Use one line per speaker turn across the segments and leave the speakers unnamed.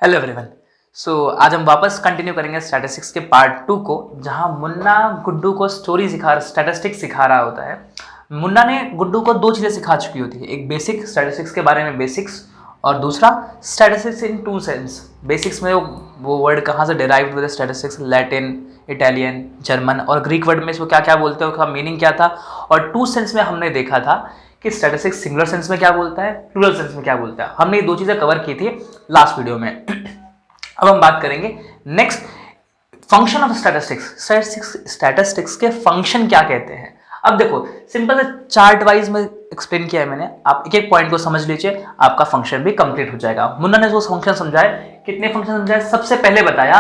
Hello everyone. आज हम वापस कंटिन्यू करेंगे स्टैटिस्टिक्स के पार्ट 2 को, जहां मुन्ना गुड्डू को स्टैटिस्टिक्स सिखा रहा होता है। मुन्ना ने गुड्डू को दो चीज़ें सिखा चुकी होती है, एक बेसिक स्टैटिस्टिक्स के बारे में बेसिक्स, और दूसरा statistics in two sense. Basics में वो वर्ड कहाँ से डिराइव्ड हुए थे, स्टैटिस्टिक्स, लैटिन, इटालियन, जर्मन और ग्रीक वर्ड में इसको क्या क्या बोलते हैं, उसका मीनिंग क्या था। और टू सेंस में हमने देखा था कि स्टैटिस्टिक्स सिंगुलर सेंस में क्या बोलता है, प्लूरल सेंस में क्या बोलता है। हमने ये दो चीज़ें कवर की थी लास्ट वीडियो में। अब हम बात करेंगे next function of statistics. Statistics के फंक्शन क्या कहते हैं। अब देखो, सिंपल से चार्ट वाइज में एक्सप्लेन किया है मैंने, आप एक एक पॉइंट को समझ लीजिए, आपका फंक्शन भी कंप्लीट हो जाएगा। मुन्ना ने जो फंक्शन समझाए, कितने फंक्शन समझाए, सबसे पहले बताया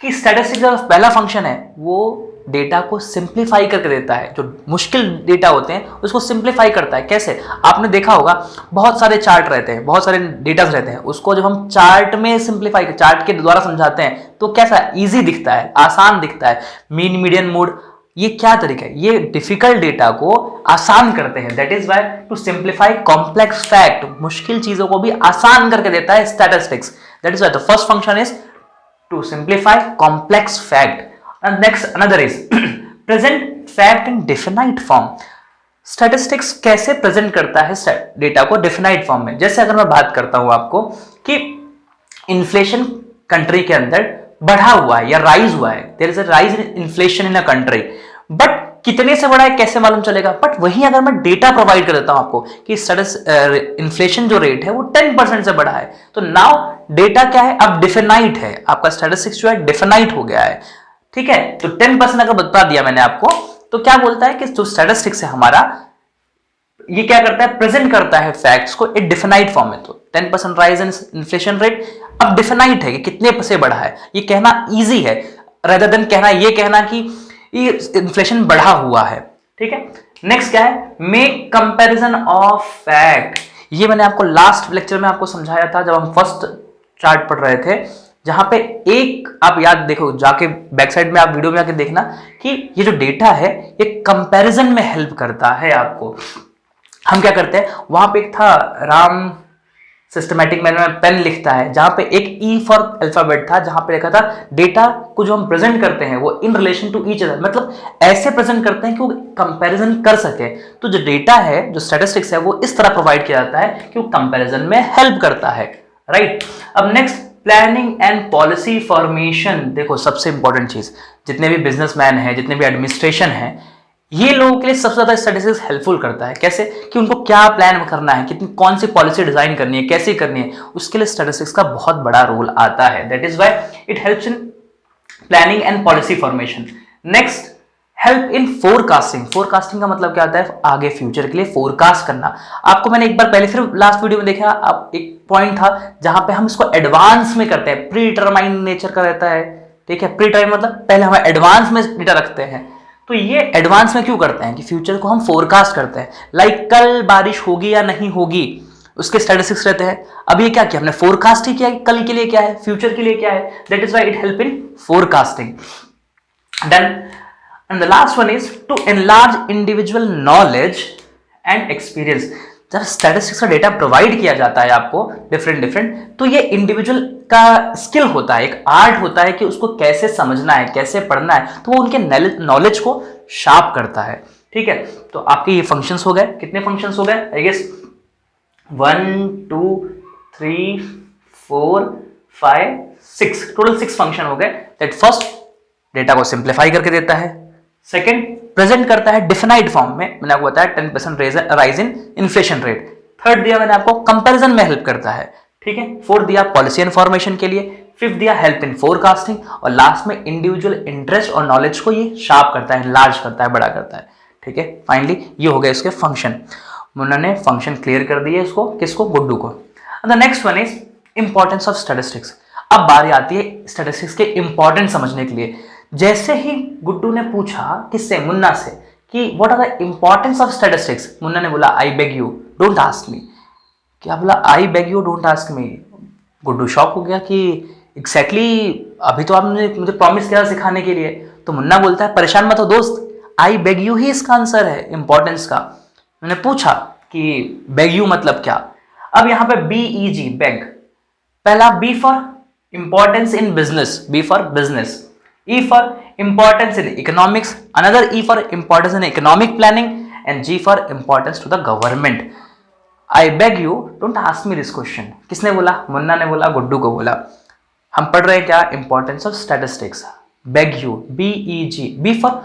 कि स्टैटिस्टिक्स का पहला फंक्शन है वो डेटा को सिंप्लीफाई करके देता है। जो मुश्किल डेटा होते हैं उसको सिंप्लीफाई करता है। कैसे? आपने देखा होगा बहुत सारे चार्ट रहते हैं, बहुत सारे डेटास रहते हैं, उसको जब हम चार्ट में सिंप्लीफाई, चार्ट के द्वारा समझाते हैं तो कैसा इजी दिखता है, आसान दिखता है। मीन, मीडियन, मोड, ये क्या तरीका है, ये डिफिकल्ट डेटा को आसान करते हैं। That is why to simplify complex fact, मुश्किल चीजों को भी आसान करके देता है statistics. That is why the first function is to simplify complex fact. And next another is present fact in definite form. Statistics कैसे प्रेजेंट करता है डेटा को डिफिनाइट फॉर्म में। जैसे अगर मैं बात करता हूं आपको कि इन्फ्लेशन कंट्री के अंदर बढ़ा हुआ है या राइज हुआ है, there is a rise in inflation in a country, but कितने से बढ़ा है कैसे मालूम चलेगा। बट वहीं अगर मैं डेटा प्रोवाइड कर देता हूं आपको कि इन्फ्लेशन जो रेट है वो 10% से बढ़ा है, तो नाउ डेटा क्या है, अब डिफिनाइट है, आपका स्टैटिस्टिक्स जो है डिफिनाइट हो गया है। ठीक है, तो 10% अगर बता दिया मैंने आपको, तो क्या बोलता है कि जो स्टैटिस्टिक्स है हमारा, ये क्या करता है, प्रेजेंट करता है फैक्ट्स को एक डिफिनाइट फॉर्म में। तो 10% राइज इन इन्फ्लेशन रेट अब डिफिनाइट है कि कितने से बढ़ा है, ये कहना इजी है रेदर देन कहना कि ये इन्फ्लेशन बढ़ा हुआ है। ठीक है, नेक्स्ट क्या है, मेक कंपैरिजन ऑफ फैक्ट। ये मैंने आपको लास्ट लेक्चर में आपको समझाया था जब हम फर्स्ट चार्ट पढ़ रहे थे, जहां पे एक आप याद देखो, जाके बैक साइड में आप वीडियो में आके देखना कि ये जो डेटा है ये कंपैरिजन में हेल्प करता है आपको। हम क्या करते हैं, वहां पे एक था राम सिस्टमैटिक मैनर में पेन लिखता है, जहां पे एक ई फॉर अल्फाबेट था, जहां पे लिखा था डेटा को जो हम प्रेजेंट करते हैं वो in relation to each other, मतलब ऐसे प्रेजेंट करते हैं कि वो कंपैरिजन कर सके। तो जो डेटा है, जो स्टैटिस्टिक्स है, वो इस तरह प्रोवाइड किया जाता है कि वो कंपैरिजन में हेल्प करता है। राइट, अब next planning and policy formation. देखो, सबसे इंपॉर्टेंट चीज, जितने भी बिजनेसमैन हैं, जितने भी एडमिनिस्ट्रेशन हैं, ये लोगों के लिए सबसे ज्यादा स्टैटिस्टिक्स हेल्पफुल करता है। कैसे कि उनको क्या प्लान करना है, कितनी कौन सी पॉलिसी डिजाइन करनी है, कैसे करनी है, उसके लिए स्टैटिस्टिक्स का बहुत बड़ा रोल आता है। That is why it helps in planning and policy formation. Next, help in forecasting. Forecasting का मतलब क्या होता है, आगे फ्यूचर के लिए फोरकास्ट करना। आपको मैंने एक बार पहले फिर लास्ट वीडियो में देखा, आप एक पॉइंट था जहां पे हम इसको एडवांस में करते हैं, प्री डिटरमाइन नेचर का रहता है। ठीक है, प्री डिटरमाइन मतलब पहले हम एडवांस में डेटा रखते हैं। तो ये एडवांस में क्यों करते हैं कि फ्यूचर को हम फोरकास्ट करते हैं, लाइक कल बारिश होगी या नहीं होगी, उसके स्टैटिस्टिक्स रहते हैं। अब ये क्या किया हमने, फोरकास्ट ही किया, कल के लिए क्या है, फ्यूचर के लिए क्या है। That is why it help in forecasting. Then and the last one is to enlarge individual knowledge and experience. जब स्टैटिस्टिक्स का डेटा प्रोवाइड किया जाता है आपको डिफरेंट, तो ये इंडिविजुअल का स्किल होता है, एक आर्ट होता है कि उसको कैसे समझना है, कैसे पढ़ना है, तो वो उनके नॉलेज को शार्प करता है। ठीक है, तो आपके ये फंक्शंस हो गए, कितने फंक्शंस हो गए, आई गेस 1 2 3 4 5 6, टोटल 6 फंक्शन हो गए। दैट फर्स्ट, डेटा को सिंप्लीफाई करके देता है। सेकेंड, प्रेजेंट करता है डिफिनाइट फॉर्म में, मैंने आपको बताया 10% rise in inflation rate. Third दिया मैंने आपको कंपैरिजन में हेल्प करता है। ठीक है, फोर्थ दिया पॉलिसी इन्फॉर्मेशन के लिए, फिफ्थ दिया हेल्प इन फोरकास्टिंग, और लास्ट में इंडिविजुअल इंटरेस्ट और नॉलेज को ये शार्प करता है, लार्ज करता है, बड़ा करता है। ठीक है, फाइनली ये हो गए इसके फंक्शन। मुन्ना ने फंक्शन क्लियर कर दिए इसको, किसको, गुड्डू को। The next one is importance of statistics. अब बारी आती है स्टैटिस्टिक्स के इंपॉर्टेंस समझने के लिए। जैसे ही गुड्डू ने पूछा किससे, मुन्ना से, कि what are the importance of statistics, Munna ने बोला I beg you don't ask me. क्या बोला, I beg you don't ask me. Guddu shock हो गया कि एग्जैक्टली अभी तो आपने मुझे प्रॉमिस किया सिखाने के लिए। तो मुन्ना बोलता है परेशान मत हो दोस्त, आई बेग यू ही इसका आंसर है इंपॉर्टेंस का। मैंने पूछा कि बेग यू मतलब क्या। अब यहां पे BEG बेग, पहला B for importance in business, B for business, E for importance in economics, another E for importance in economic planning, and G for importance to the government. I beg you don't ask me this question. किसने बोला? मुन्ना ने बोला, गुड्डू को बोला। हम पढ़ रहे हैं क्या? Importance of statistics. Beg you, BEG, B for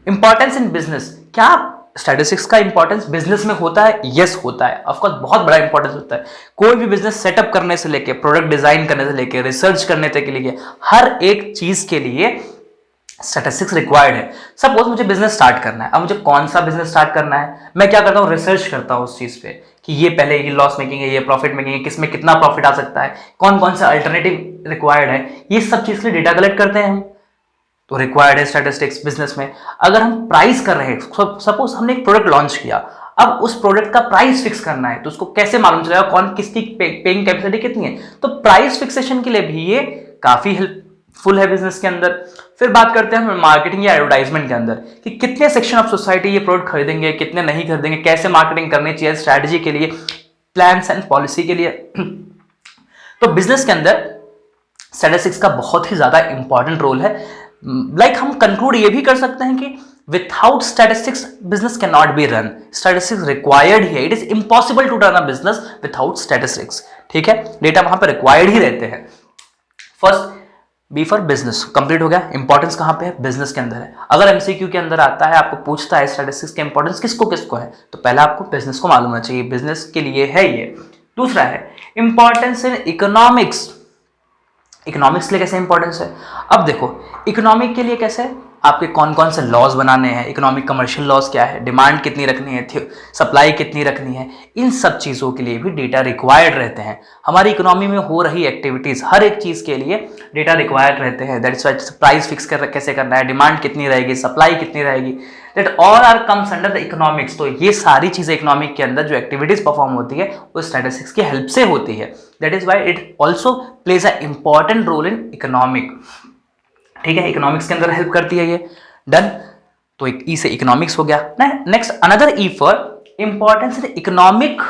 importance in business. क्या स्टैटिस्टिक्स का इंपॉर्टेंस बिजनेस में होता है? यस होता है, ऑफकोर्स बहुत बड़ा इंपॉर्टेंस होता है। कोई भी बिजनेस सेटअप करने से लेके, प्रोडक्ट डिजाइन करने से लेके, रिसर्च करने तक के लिए, हर एक चीज के लिए स्टैटिस्टिक्स रिक्वायर्ड है। सपोज मुझे बिजनेस स्टार्ट करना है, अब मुझे कौन सा बिजनेस स्टार्ट करना है, मैं क्या करता हूँ? रिसर्च करता हूँ उस चीज पे कि ये पहले ये लॉस मेकिंग है, ये प्रॉफिट मेकिंग है, किसमें कितना प्रॉफिट आ सकता है, कौन कौन सा अल्टरनेटिव रिक्वायर्ड है, ये सब चीज के लिए डेटा कलेक्ट करते हैं हम। तो रिक्वायर्ड है स्टैटिस्टिक्स बिजनेस में। अगर हम प्राइस कर रहे हैं, सपोज हमने एक प्रोडक्ट लॉन्च किया, अब उस प्रोडक्ट का प्राइस फिक्स करना है, तो उसको कैसे मालूम चलेगा कौन किसकी पेइंग कैपेसिटी कितनी है? तो प्राइस फिक्सेशन के लिए भी ये काफी हेल्पफुल है बिजनेस के अंदर। फिर बात करते हैं हम मार्केटिंग या एडवर्टाइजमेंट के अंदर कि कितने सेक्शन ऑफ सोसाइटी ये प्रोडक्ट खरीदेंगे, कितने नहीं खरीदेंगे, कैसे मार्केटिंग करनी चाहिए, स्ट्रैटेजी के लिए, प्लान्स एंड पॉलिसी के लिए। तो बिजनेस के अंदर स्टैटिस्टिक्स का बहुत ही ज्यादा इंपॉर्टेंट रोल है। लाइक हम कंक्लूड ये भी कर सकते हैं कि without statistics business can not be run. Statistics required है, it is impossible to run a business without statistics. ठीक है, डेटा वहां पर रिक्वायर्ड ही रहते हैं। First B for business complete हो गया। इंपॉर्टेंस कहां पे है? बिजनेस के अंदर है। अगर एमसीक्यू के अंदर आता है, आपको पूछता है स्टैटिस्टिक्स के इंपॉर्टेंस किसको किसको है, तो पहला आपको बिजनेस को मालूम होना चाहिए, बिजनेस के लिए है ये। दूसरा है इंपॉर्टेंस इन इकोनॉमिक्स। इकोनॉमिक्स के लिए कैसे इंपॉर्टेंस है? अब देखो इकोनॉमिक के लिए कैसे, आपके कौन कौन से लॉज बनाने हैं, इकोनॉमिक कमर्शियल लॉज क्या है, डिमांड कितनी रखनी है, सप्लाई कितनी रखनी है, इन सब चीज़ों के लिए भी डेटा रिक्वायर्ड रहते हैं। हमारी इकोनॉमी में हो रही एक्टिविटीज़, हर एक चीज़ के लिए डेटा रिक्वायर्ड रहते हैं। That is why price fix कैसे करना है, डिमांड कितनी रहेगी, सप्लाई कितनी रहेगी, that all are comes under the economics. तो ये सारी चीज़ें इकोनॉमिक के अंदर जो एक्टिविटीज़ परफॉर्म होती है वो स्टैटिस्टिक्स की हेल्प से होती है। That is why it also plays a important role in economic. ठीक है, इकोनॉमिक्स के अंदर हेल्प करती है ये। डन, तो एक ई से इकोनॉमिक्स हो गया। Next another E for importance in economic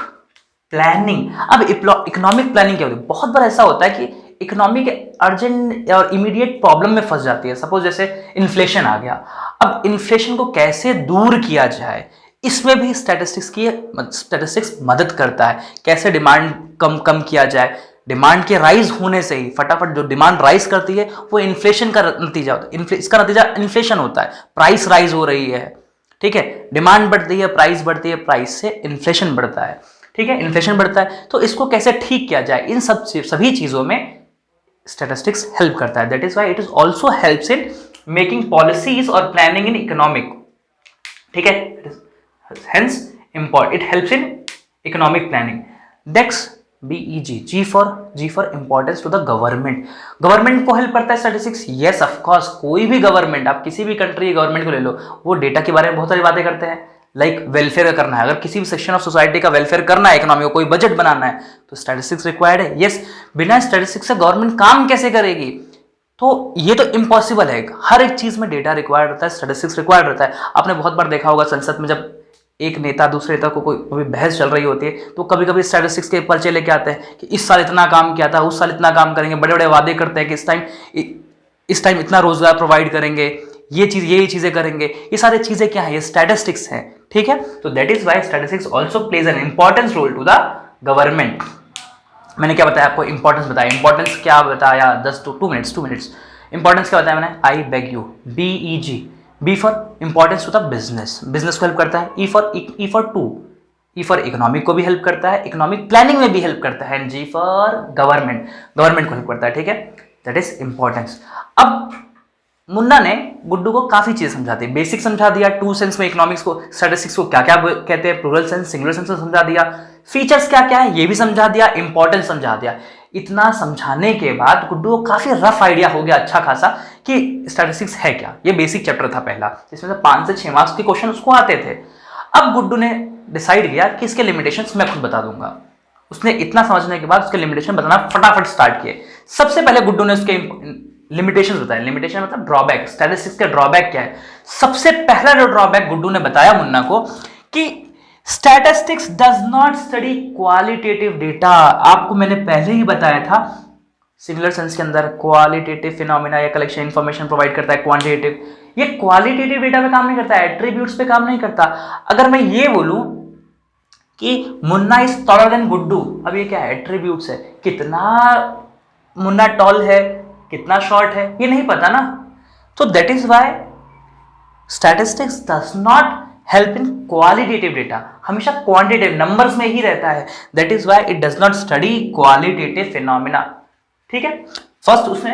planning. अब इकोनॉमिक प्लानिंग क्या होती है? बहुत बार ऐसा होता है कि इकोनॉमी के अर्जेंट और इमीडिएट प्रॉब्लम में फंस जाती है। सपोज जैसे इन्फ्लेशन आ गया, अब इन्फ्लेशन को कैसे दूर किया जाए, इसमें भी स्टैटिस्टिक्स मदद करता है। कैसे डिमांड कम किया जाए, डिमांड के राइज होने से ही फटाफट जो डिमांड राइज करती है वो इन्फ्लेशन का नतीजा होता है। इसका नतीजा इन्फ्लेशन होता है, प्राइस राइज हो रही है। ठीक है, डिमांड बढ़ती है, प्राइस बढ़ती है, प्राइस से इन्फ्लेशन बढ़ता है। ठीक है, इन्फ्लेशन बढ़ता है, तो इसको कैसे ठीक किया जाए, इन सभी चीजों में स्टैटिस्टिक्स हेल्प करता है। That is why it is also helps in making policies और प्लानिंग इन इकोनॉमिक। ठीक है, hence it helps in economic planning. Next BEG, G for importance to the government. Government को हेल्प करता है statistics. Yes of course, कोई भी government, आप किसी भी कंट्री गवर्नमेंट को ले लो, वो डेटा के बारे में बहुत सारी बातें करते हैं। लाइक वेलफेयर करना है, अगर किसी भी सेक्शन ऑफ सोसाइटी का वेलफेयर करना है, इकोनॉमी को कोई बजट बनाना है, तो स्टैटिस्टिक्स रिक्वायर्ड है। यस, बिना स्टैटिस्टिक्स से गवर्नमेंट काम कैसे करेगी? तो ये तो इम्पॉसिबल है। हर एक चीज में डेटा रिक्वायर्ड रहता है, स्टैटिस्टिक्स रिक्वायर्ड रहता है। आपने बहुत बार देखा होगा संसद में जब एक नेता दूसरे नेता को कोई बहस चल रही होती है, तो कभी कभी स्टैटिस्टिक्स के पर्चे लेके आते हैं कि इस साल इतना काम किया था, उस साल इतना काम करेंगे, बड़े बड़े वादे करते हैं कि इस टाइम इतना रोजगार प्रोवाइड करेंगे, ये चीजें करेंगे। ये सारी चीजें क्या है? ये स्टैटिस्टिक्स है। ठीक है, तो that is why statistics also plays an importance role to the government. मैंने क्या बताया आपको? इंपॉर्टेंस बताया। इंपॉर्टेंस क्या बताया? 2 मिनट्स। इंपॉर्टेंस क्या बताया मैंने? I beg you, BEG। B for importance to the business को हेल्प करता है। ई फॉर इकोनॉमिक को भी हेल्प करता है, इकोनॉमिक प्लानिंग में भी हेल्प करता है। एंड जी फॉर गवर्नमेंट को हेल्प करता है। ठीक है, दैट इज इंपॉर्टेंस। अब मुन्ना ने गुड्डू को काफी चीजें समझा दी, बेसिक समझा दिया, 2 सेंस में इकोनॉमिक्स को, स्टैटिस्टिक्स को क्या क्या कहते हैं, प्लूरल सेंस, सिंगुलर सेंस में समझा दिया, फीचर्स क्या क्या है ये भी समझा दिया, इंपॉर्टेंस समझा दिया। इतना समझाने के बाद गुड्डू को काफी रफ आइडिया हो गया अच्छा खासा कि स्टैटिस्टिक्स है क्या। ये बेसिक चैप्टर था पहला, जिसमें से 5 से 6 मार्क्स के क्वेश्चन उसको आते थे। अब गुड्डू ने डिसाइड किया कि इसके लिमिटेशंस मैं खुद बता दूंगा। उसने इतना समझने के बाद उसके लिमिटेशन बताना फटाफट स्टार्ट किए। सबसे पहले गुड्डू ने उसके लिमिटेशन बताया। लिमिटेशन मतलब ड्रॉबैक, स्टैटिस्टिक्स के ड्रॉबैक क्या है। सबसे पहला जो ड्रॉबैक गुड्डू ने बताया मुन्ना को कि statistics does not study qualitative data. आपको मैंने पहले ही बताया था सिंगुलर सेंस के अंदर क्वालिटेटिव फिनोमिना या कलेक्शन इन्फॉर्मेशन प्रोवाइड करता है। क्वांटिटेटिव, ये क्वालिटेटिव डेटा पे काम नहीं करता है, एट्रीब्यूट्स पे काम नहीं करता। अगर मैं ये बोलूं कि Munna is taller than Guddu, अब ये क्या है, एट्रीब्यूट्स है, कितना मुन्ना टॉल है, कितना शॉर्ट है, ये नहीं पता ना। तो that is why statistics does not help in qualitative data, हमेशा क्वांटिटेटिव नंबर्स में ही रहता है। That is why it does not study qualitative phenomena. ठीक है, फर्स्ट उसने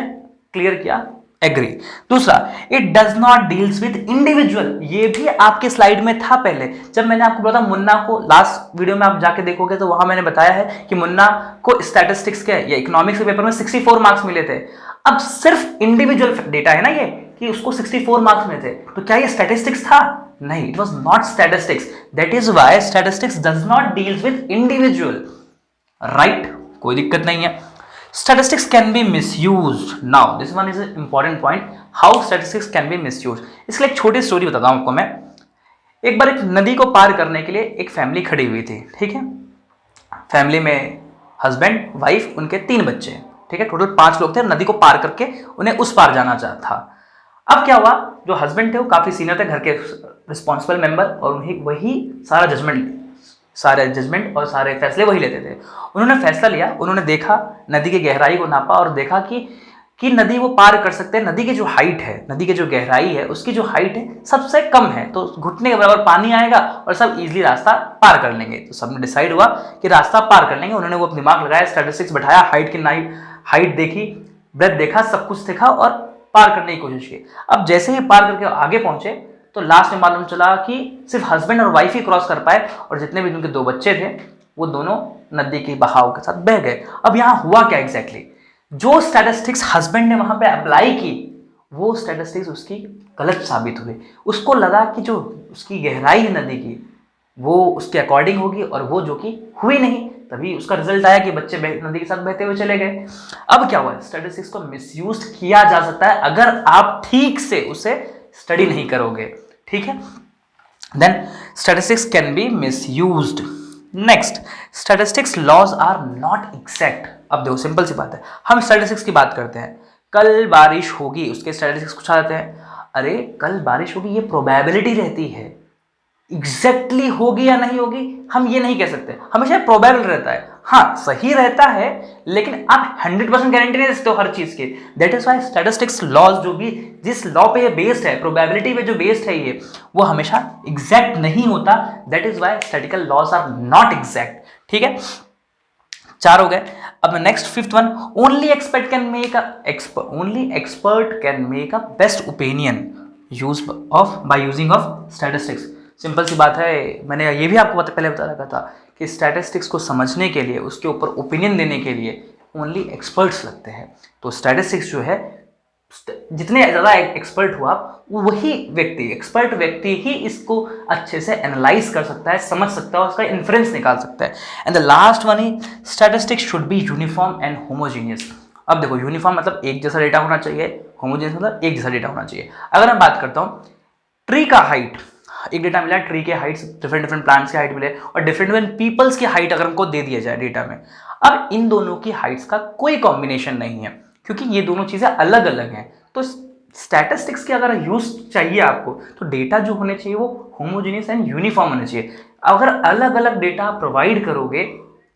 क्लियर किया, एग्री। दूसरा, it does not deals with individual, ये भी आपके स्लाइड में था पहले, जब मैंने आपको बोला था मुन्ना को, लास्ट वीडियो में आप जाके देखोगे तो वहां मैंने बताया है कि मुन्ना को स्टैटिस्टिक्स के या इकोनॉमिक्स के पेपर में 64 मार्क्स मिले थे। अब सिर्फ इंडिविजुअल डेटा है ना ये, कि उसको 64 मार्क्स मिले थे, तो क्या ये स्टैटिस्टिक्स था? नहीं, it was not statistics. That is why statistics does not deals with individual, right, कोई दिक्कत नहीं है। Statistics can be misused. Now, this one is an important point. How statistics can be misused. इसके लिए एक छोटी स्टोरी बताता हूँ आपको मैं। एक बार एक नदी को पार करने के लिए एक फैमिली खड़ी हुई थी, ठीक है। फैमिली में हस्बैंड, वाइफ, उनके 3 बच्चे, ठीक है, टोटल 5 लोग थे। नदी को पार करके उन्हें उस पार जाना था। अब क्या हुआ, जो हस्बैंड थे वो काफी सीनियर थे, घर के रिस्पॉन्सिबल मेंबर, और वही सारा जजमेंट और सारे फैसले वही लेते थे। उन्होंने फैसला लिया, उन्होंने देखा, नदी की गहराई को नापा और देखा कि नदी वो पार कर सकते हैं। नदी की जो हाइट है, नदी की जो गहराई है, उसकी जो हाइट है सबसे कम है, तो घुटने के बराबर पानी आएगा और सब इजीली रास्ता पार कर लेंगे। तो सबने डिसाइड हुआ कि रास्ता पार कर लेंगे। उन्होंने वो दिमाग लगाया, स्टैटिस्टिक्स बैठाया, हाइट देखी, ब्रेथ देखा, सब कुछ देखा और पार करने की कोशिश की। अब जैसे ही पार करके आगे पहुंचे तो लास्ट में मालूम चला कि सिर्फ हस्बैंड और वाइफ ही क्रॉस कर पाए, और जितने भी उनके 2 बच्चे थे वो दोनों नदी के बहाव के साथ बह गए। अब यहाँ हुआ क्या एग्जैक्टली, जो स्टैटिस्टिक्स हस्बैंड ने वहां पे अप्लाई की, वो स्टैटिस्टिक्स उसकी गलत साबित हुई। उसको लगा कि जो उसकी गहराई है नदी की, वो उसके अकॉर्डिंग होगी, और वो जो कि हुई नहीं। तभी उसका रिजल्ट आया कि बच्चे नदी के साथ बहते हुए चले गए। अब क्या हुआ, स्टैटिस्टिक्स को मिसयूज किया जा सकता है अगर आप ठीक से उसे स्टडी नहीं करोगे, ठीक है। Then statistics can be misused. Next, statistics laws are not exact. अब देखो, सिंपल सी बात है, हम स्टैटिस्टिक्स की बात करते हैं, कल बारिश होगी, उसके स्टैटिस्टिक्स कुछ आ जाते हैं, अरे कल बारिश होगी, ये प्रोबेबिलिटी रहती है, एग्जैक्टली होगी या नहीं होगी हम ये नहीं कह सकते, हमेशा प्रोबेबल रहता है। हाँ, सही रहता है, लेकिन आप 100% गारंटी नहीं दे सकते हो हर चीज की। That is why statistics laws, जो भी जिस लॉ पे ये बेस्ड है, प्रोबेबिलिटी पे जो बेस्ड है ये, वो हमेशा एग्जैक्ट नहीं होता। That is why statistical laws are not exact, ठीक है। 4 हो गए। अब next 5th one, only expert can make a best opinion by using of statistics. Simple सी बात है, मैंने ये भी आपको पहले बता रखा था कि स्टैटिस्टिक्स को समझने के लिए, उसके ऊपर ओपिनियन देने के लिए ओनली एक्सपर्ट्स लगते हैं। तो स्टैटिस्टिक्स जो है, जितने ज़्यादा एक्सपर्ट हुआ, वही एक्सपर्ट व्यक्ति ही इसको अच्छे से एनालाइज कर सकता है, समझ सकता है, उसका इन्फ्रेंस निकाल सकता है। And the last one he, statistics should be uniform and homogeneous. अब देखो, यूनिफॉर्म मतलब एक जैसा डेटा होना चाहिए, होमोजीनियस मतलब एक जैसा डेटा होना चाहिए। अगर मैं बात करता हूँ ट्री का हाइट, एक डेटा मिला, ट्री के हाइट, डिफरेंट प्लांट्स की हाइट मिले, और डिफरेंट पीपल्स की हाइट अगर हमको दे दिया जाए डेटा में, अब इन दोनों की हाइट्स का कोई कॉम्बिनेशन नहीं है, क्योंकि ये दोनों चीजें अलग अलग हैं। तो स्टैटिस्टिक्स की अगर यूज चाहिए आपको, तो डेटा जो होने चाहिए वो होमोजेनियस एंड यूनिफॉर्म होने चाहिए। अगर अलग अलग डेटा प्रोवाइड करोगे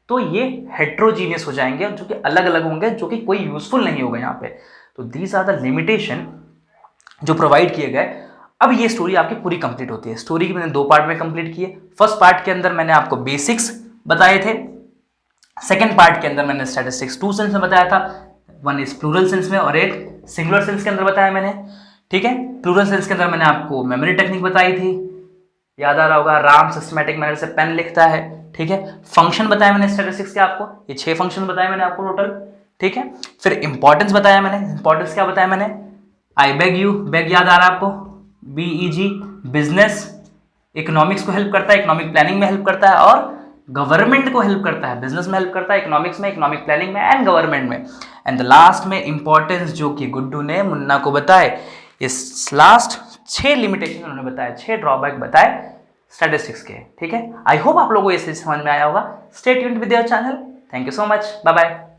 तो ये हेट्रोजीनियस हो जाएंगे, जो कि अलग अलग होंगे, जो कि कोई यूजफुल नहीं होगा यहाँ पे। तो दीज आर द लिमिटेशन जो प्रोवाइड किए गए। अब ये स्टोरी आपकी पूरी कंप्लीट होती है। स्टोरी की मैंने 2 पार्ट में कंप्लीट की है। फर्स्ट पार्ट के अंदर मैंने आपको बेसिक्स बताए थे, सेकंड पार्ट के अंदर मैंने स्टैटिस्टिक्स 2 सेंस में बताया था, वन इज प्लूरल सेंस में और एक सिंगुलर सेंस के अंदर बताया मैंने, ठीक है। प्लूरल सेंस के अंदर मैंने आपको मेमोरी टेक्निक बताई थी, याद आ रहा होगा, राम सिस्टमैटिक मैनर से पेन लिखता है, ठीक है। फंक्शन बताया मैंने स्टैटिस्टिक्स के आपको, ये 6 फंक्शन बताए मैंने आपको टोटल, ठीक है। फिर इंपॉर्टेंस बताया मैंने, इंपॉर्टेंस क्या बताया मैंने, आई बेग यू, बेग याद आ रहा है आपको, BEG, बिजनेस, इकोनॉमिक्स को हेल्प करता है, इकोनॉमिक प्लानिंग में हेल्प करता है, और गवर्नमेंट को हेल्प करता है, बिजनेस में हेल्प करता है, इकोनॉमिक्स में, इकोनॉमिक प्लानिंग में एंड गवर्नमेंट में। एंड द लास्ट में इंपॉर्टेंस, जो कि गुड्डू ने मुन्ना को बताए। इस लास्ट 6 लिमिटेशन उन्होंने बताया, 6 ड्रॉबैक बताए स्टैटिस्टिक्स के, ठीक है। आई होप आप लोगों को ये समझ में आया होगा। Stay tuned with your channel. Thank you so much, bye bye.